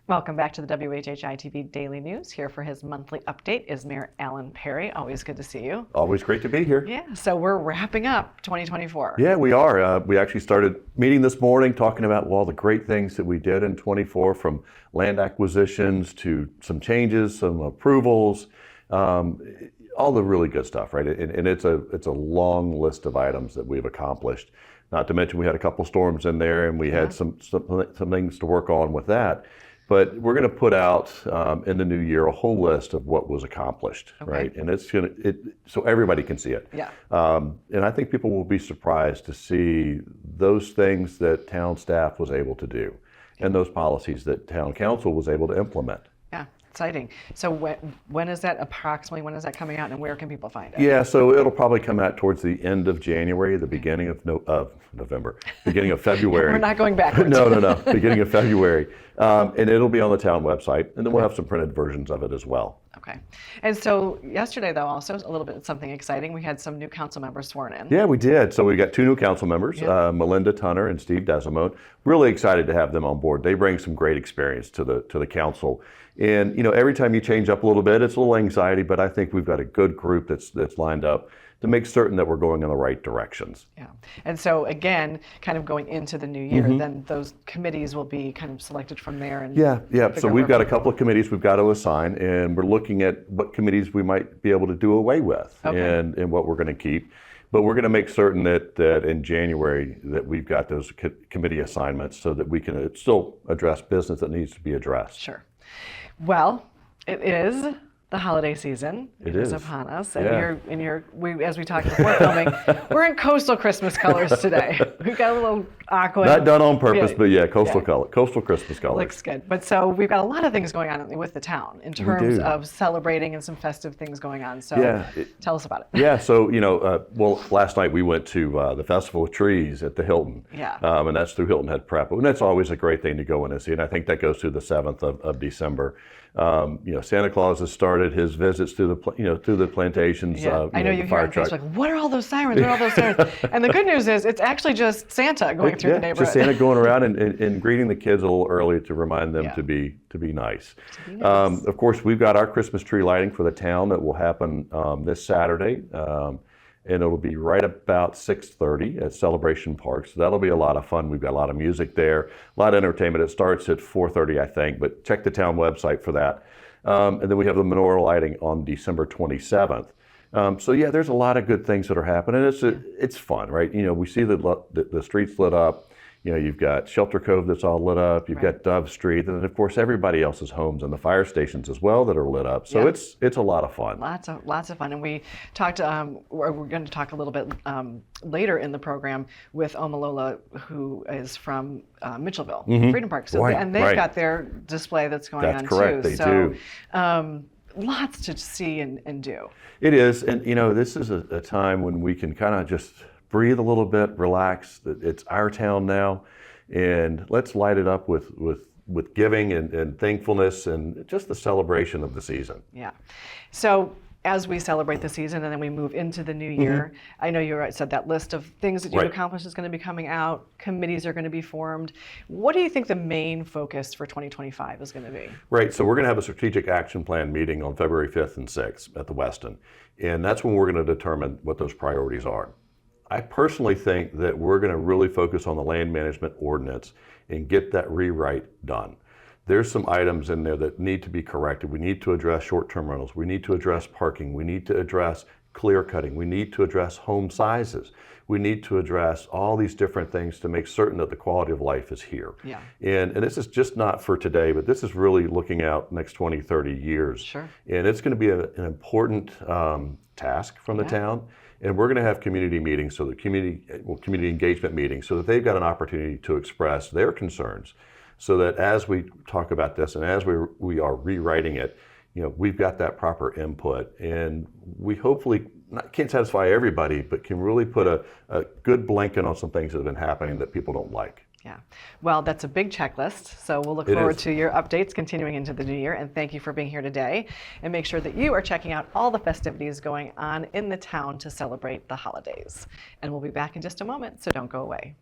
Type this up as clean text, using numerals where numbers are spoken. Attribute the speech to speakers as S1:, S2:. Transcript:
S1: Welcome back to the WHHI-TV Daily News. Here for his monthly update is Mayor Alan Perry. Always good to see you.
S2: Always great to be here.
S1: Yeah, so we're wrapping up 2024.
S2: Yeah, we are. We actually started meeting this morning talking about all the great things that we did in 24, from land acquisitions to some changes, some approvals, all the really good stuff, right? And it's a long list of items that we've accomplished. Not to mention we had a couple storms in there, and we had some things to work on with that. But we're going to put out in the new year a whole list of what was accomplished, right? And it's so everybody can see it.
S1: Yeah.
S2: And I think people will be surprised to see those things that town staff was able to do, and those policies that town council was able to implement.
S1: Yeah, exciting. So when is that approximately? When is that coming out, and where can people find it?
S2: Yeah, so it'll probably come out towards the end of January, the beginning of November, beginning of February.
S1: We're not going backwards.
S2: No, beginning of February. And it'll be on the town website, and then we'll have some printed versions of it as well.
S1: Okay. And so yesterday, though, also a little bit something exciting. We had some new council members sworn in.
S2: Yeah, we did. So we got two new council members, Melinda Tunner and Steve Desimone. Really excited to have them on board. They bring some great experience to the council. And you know, every time you change up a little bit, it's a little anxiety, but I think we've got a good group that's lined up to make certain that we're going in the right directions.
S1: Yeah. And so again, kind of going into the new year, then those committees will be kind of selected from there. And
S2: yeah. So we've got a couple of committees we've got to assign, and we're looking at what committees we might be able to do away with and what we're going to keep. But we're going to make certain that in January that we've got those committee assignments so that we can still address business that needs to be addressed.
S1: Sure. Well, it is the holiday season.
S2: It is
S1: upon us, and as we talked before filming, we're in coastal Christmas colors today. We've got a little aqua.
S2: Not done on purpose, but coastal color, coastal Christmas colors.
S1: Looks good. But so we've got a lot of things going on with the town in terms of celebrating and some festive things going on. So tell us about it.
S2: Yeah. So well, last night we went to the Festival of Trees at the Hilton.
S1: Yeah.
S2: And that's through Hilton Head Prep, and that's always a great thing to go in and see. And I think that goes through the 7th of December. Santa Claus has started his visits to the plantations.
S1: I know you hear on Facebook, what are all those sirens? What are all those sirens? And the good news is it's actually just Santa going through the neighborhood.
S2: Just Santa going around and greeting the kids a little early to remind them to be nice. Of course, we've got our Christmas tree lighting for the town that will happen this Saturday. And it'll be right about 6:30 at Celebration Park. So that'll be a lot of fun. We've got a lot of music there, a lot of entertainment. It starts at 4:30, I think, but check the town website for that. And then we have the menorah lighting on December 27th. So yeah, there's a lot of good things that are happening. It's fun, right? We see the streets lit up. You've got Shelter Cove that's all lit up. You've got Dove Street, and then of course everybody else's homes and the fire stations as well that are lit up. So it's a lot of fun.
S1: Lots of fun, and we talked. We're going to talk a little bit later in the program with Omalola, who is from Mitchellville Freedom Park. So and they've got their display that's going on too.
S2: That's correct. They do.
S1: Lots to see and do.
S2: It is, and this is a time when we can kind of just breathe a little bit, relax. It's our town now, and let's light it up with giving and thankfulness and just the celebration of the season.
S1: Yeah. So as we celebrate the season and then we move into the new year, I know you said that list of things that you've accomplished is going to be coming out. Committees are going to be formed. What do you think the main focus for 2025 is going to be?
S2: Right. So we're going to have a strategic action plan meeting on February 5th and 6th at the Westin, and that's when we're going to determine what those priorities are. I personally think that we're going to really focus on the land management ordinance and get that rewrite done. There's some items in there that need to be corrected. We need to address short-term rentals. We need to address parking. We need to address clear cutting. We need to address home sizes. We need to address all these different things to make certain that the quality of life is here.
S1: Yeah.
S2: And this is just not for today, but this is really looking out next 20, 30 years.
S1: Sure.
S2: And it's going to be an important task from the town. And we're going to have community meetings, so the community engagement meetings, so that they've got an opportunity to express their concerns, so that as we talk about this and as we are rewriting it, we've got that proper input, and we hopefully can't satisfy everybody, but can really put a good blanket on some things that have been happening that people don't like.
S1: Yeah. Well, that's a big checklist. So we'll look forward to your updates continuing into the new year. And thank you for being here today. And make sure that you are checking out all the festivities going on in the town to celebrate the holidays. And we'll be back in just a moment, so don't go away.